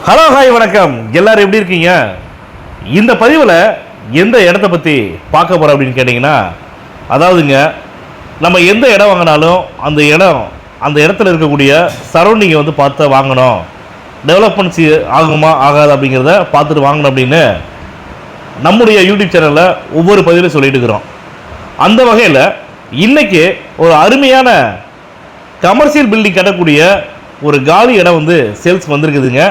Hello hi வணக்கம். எல்லாரும் எப்படி இருக்கீங்க? இந்த பதிவில் எந்த இடத்த பற்றி பார்க்க போகிறோம் அப்படின்னு கேட்டிங்கன்னா, அதாவதுங்க, நம்ம எந்த இடம் வாங்கினாலும் அந்த இடத்துல இருக்கக்கூடிய சரௌண்டிங்கை வந்து பார்த்து வாங்கணும். டெவலப்மெண்ட்ஸ் ஆகுமா ஆகாது அப்படிங்கிறத பார்த்துட்டு வாங்கணும் அப்படின்னு நம்முடைய யூடியூப் சேனலில் ஒவ்வொரு பதிவிலும் சொல்லிட்டு இருக்கிறோம். அந்த வகையில் இன்றைக்கி ஒரு அருமையான கமர்ஷியல் பில்டிங் கட்டக்கூடிய ஒரு காலி இடம் வந்து சேல்ஸ் வந்திருக்குதுங்க.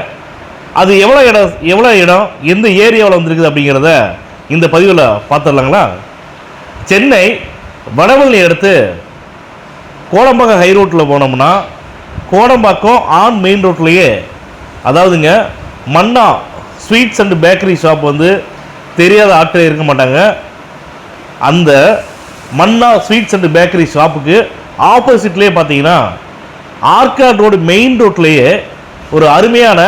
அது எவ்வளோ இடம் எந்த ஏரியாவில் வந்திருக்குது அப்படிங்கிறத இந்த பதிவில் பார்த்துடலாங்களா? சென்னை வடவள்ளி அடுத்து கோடம்பாக்கம் ஹை ரோட்டில் போனோம்னா கோடம்பாக்கம் ஆன் மெயின் ரோட்லேயே, அதாவதுங்க, மன்னா ஸ்வீட்ஸ் அண்ட் பேக்கரி ஷாப் வந்து தெரியாத ஆட்களே இருக்க மாட்டாங்க. அந்த மன்னா ஸ்வீட்ஸ் அண்ட் பேக்கரி ஷாப்புக்கு ஆப்போசிட்லேயே பார்த்தீங்கன்னா ஆர்காட் ரோடு மெயின் ரோட்லேயே ஒரு அருமையான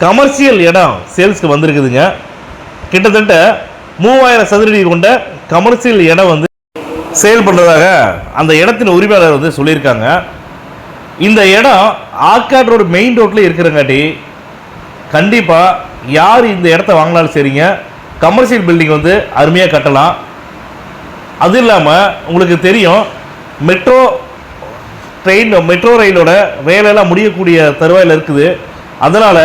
கமர்ஷியல் இடம் சேல்ஸ்க்கு வந்திருக்குதுங்க. கிட்டத்தட்ட 3000 சதுரடி கொண்ட கமர்ஷியல் இடம் வந்து சேல் பண்ணுறதாக அந்த இடத்தின் உரிமையாளர் வந்து சொல்லியிருக்காங்க. இந்த இடம் ஆர்காட் ரோடு மெயின் ரோட்டில் இருக்கிறங்காட்டி கண்டிப்பாக யார் இந்த இடத்த வாங்கினாலும் சரிங்க, கமர்ஷியல் பில்டிங் வந்து அருமையாக கட்டலாம். அது இல்லாமல் உங்களுக்கு தெரியும், மெட்ரோ ரயிலோட வேலையெல்லாம் முடியக்கூடிய தருவாயில் இருக்குது. அதனால்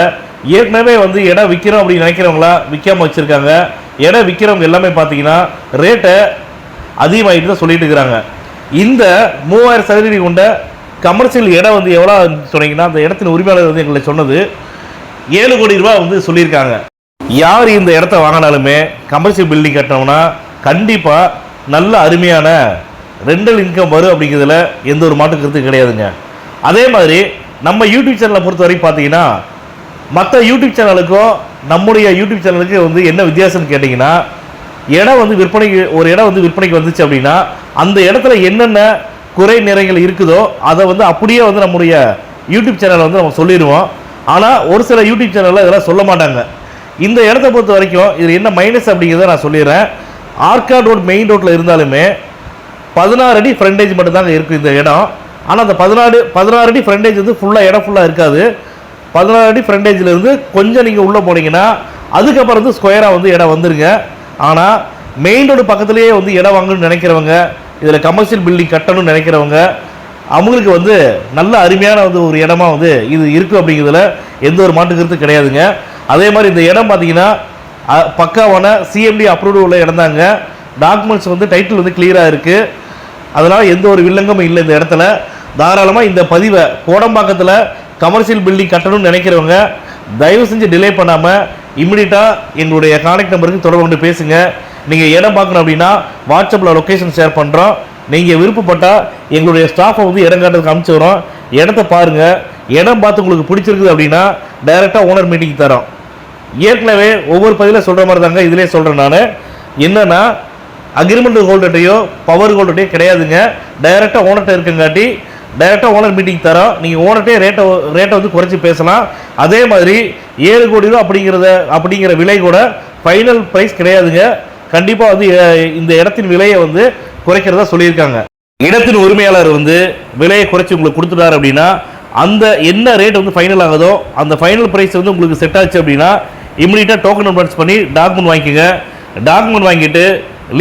ஏற்கனவே வந்து இடம் விற்கிறோம் அப்படின்னு நினைக்கிறவங்களா விற்காமல் வச்சுருக்காங்க. இடம் விற்கிறவங்க எல்லாமே பார்த்தீங்கன்னா ரேட்டை அதிகமாகிட்டு தான் சொல்லிட்டு இருக்கிறாங்க. இந்த 3000 சதுரடி கொண்ட கமர்ஷியல் இடம் வந்து எவ்வளோ சொன்னீங்கன்னா, அந்த இடத்தின் உரிமையாளர் வந்து எங்களை சொன்னது 7 கோடி ரூபா வந்து சொல்லியிருக்காங்க. யார் இந்த இடத்த வாங்கினாலுமே கமர்ஷியல் பில்டிங் கட்டினோம்னா கண்டிப்பாக நல்ல அருமையான ரெண்டல் இன்கம் வரும் அப்படிங்கிறதுல எந்த ஒரு மாற்று கருத்து கிடையாதுங்க. அதே மாதிரி நம்ம யூடியூப் சேனலை பொறுத்த வரைக்கும் பார்த்தீங்கன்னா, மற்ற யூடியூப் சேனலுக்கும் நம்முடைய யூடியூப் சேனலுக்கு வந்து என்ன வித்தியாசம்னு கேட்டிங்கன்னா, ஒரு இடம் வந்து விற்பனைக்கு வந்துச்சு அப்படின்னா அந்த இடத்துல என்னென்ன குறை நிறைகள் இருக்குதோ அதை வந்து அப்படியே வந்து நம்முடைய யூடியூப் சேனலை வந்து நம்ம சொல்லிடுவோம். ஆனால் ஒரு சில யூடியூப் சேனலில் இதெல்லாம் சொல்ல மாட்டாங்க. இந்த இடத்த பொறுத்த வரைக்கும் இது என்ன மைனஸ் அப்படிங்கிறத நான் சொல்லிடுறேன். ஆர்காட் ரோடு மெயின் ரோட்டில் இருந்தாலுமே 16 அடி ஃப்ரண்டேஜ் மட்டும்தாங்க இருக்குது இந்த இடம். ஆனால் அந்த 16 அடி ஃப்ரண்டேஜ் வந்து இடம் ஃபுல்லாக இருக்காது. 16 அடி ஃப்ரண்டேஜிலேருந்து கொஞ்சம் நீங்கள் உள்ளே போனீங்கன்னா அதுக்கப்புறம் வந்து ஸ்கொயராக வந்து இடம் வந்துருங்க. ஆனால் மெயின் ரோடு பக்கத்துலேயே வந்து இடம் வாங்கணும்னு நினைக்கிறவங்க, இதில் கமர்ஷியல் பில்டிங் கட்டணும்னு நினைக்கிறவங்க, அவங்களுக்கு வந்து நல்ல அருமையான வந்து ஒரு இடமா வந்து இது இருக்குது அப்படிங்கிறதுல எந்த ஒரு மாற்று கருத்து கிடையாதுங்க. அதே மாதிரி இந்த இடம் பார்த்தீங்கன்னா பக்காவான சிஎம்டி அப்ரூவ்டு உள்ள இடம் தாங்க. டாக்குமெண்ட்ஸ் வந்து டைட்டில் வந்து கிளியராக இருக்குது. அதனால் எந்த ஒரு வில்லங்கமும் இல்லை இந்த இடத்துல. தாராளமாக இந்த பதிவை கோடம்பாக்கத்தில் கமர்ஷியல் பில்டிங் கட்டணும்னு நினைக்கிறவங்க தயவு செஞ்சு டிலே பண்ணாமல் இம்மிடியட்டாக எங்களுடைய கான்டாக்ட் நம்பருக்கு தொடர்பு கொண்டு பேசுங்க. நீங்கள் இடம் பார்க்கணும் அப்படின்னா வாட்ஸ்அப்பில் லொக்கேஷன் ஷேர் பண்ணுறோம். நீங்கள் விருப்பப்பட்டால் எங்களுடைய ஸ்டாஃபை வந்து இடம் காட்டுறதுக்கு அனுப்பிச்சி வரோம். இடத்த பாருங்கள். இடம் பார்த்து உங்களுக்கு பிடிச்சிருக்குது அப்படின்னா டைரெக்டாக ஓனர் மீட்டிங் தரோம். ஏற்கனவே ஒவ்வொரு பதிவில் சொல்கிற மாதிரி தாங்க இதிலே சொல்கிறேன் நான். என்னென்னா, அக்ரிமெண்ட் ஹோல்டர்டையோ பவர் ஹோல்டர்டையோ கிடையாதுங்க. டைரெக்டாக ஓனர்கிட்ட இருக்குங்காட்டி டைரெக்டாக ஓனர் மீட்டிங் தரோம். நீங்கள் ஓனர்கிட்டே ரேட்டை வந்து குறைச்சி பேசலாம். அதே மாதிரி 7 கோடி ரூபா அப்படிங்கிற விலை கூட ஃபைனல் ப்ரைஸ் கிடையாதுங்க. கண்டிப்பாக வந்து இந்த இடத்தின் விலையை வந்து குறைக்கிறதா சொல்லியிருக்காங்க. இடத்தின் உரிமையாளர் வந்து விலையை குறைச்சி உங்களுக்கு கொடுத்துட்டாரு அப்படின்னா அந்த என்ன ரேட் வந்து ஃபைனல் ஆகுதோ அந்த ஃபைனல் ப்ரைஸ் வந்து உங்களுக்கு செட் ஆச்சு அப்படின்னா இம்மிடியட்டாக டோக்கன் அட்வான்ஸ் பண்ணி டாக்குமெண்ட் வாங்கிக்கோங்க. டாக்குமெண்ட் வாங்கிட்டு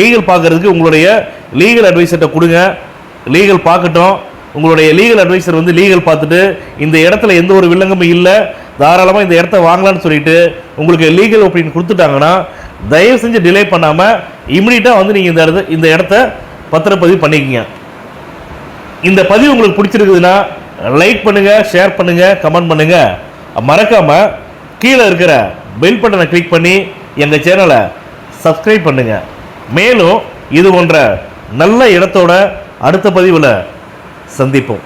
லீகல் பார்க்குறதுக்கு உங்களுடைய லீகல் அட்வைசர்கிட்ட கொடுங்க. லீகல் பார்க்கட்டும். உங்களுடைய லீகல் அட்வைசர் வந்து லீகல் பார்த்துட்டு இந்த இடத்துல எந்த ஒரு வில்லங்கமும் இல்லை, தாராளமாக இந்த இடத்த வாங்கலான்னு சொல்லிட்டு உங்களுக்கு லீகல் ஒப்பீனியன் கொடுத்துட்டாங்கன்னா தயவு செஞ்சு டிலே பண்ணாமல் இம்மிடியட்டாக வந்து நீங்கள் இந்த இடத்த பத்திரப்பதிவு பண்ணிக்கோங்க. இந்த பதிவு உங்களுக்கு பிடிச்சிருக்குதுன்னா லைக் பண்ணுங்கள், ஷேர் பண்ணுங்கள், கமெண்ட் பண்ணுங்கள். மறக்காமல் கீழே இருக்கிற பெல் பட்டனை கிளிக் பண்ணி எங்கள் சேனலை சப்ஸ்கிரைப் பண்ணுங்கள். மேலும் இது போன்ற நல்ல இடத்தோட அடுத்த பதிவில் சந்திப்போம்.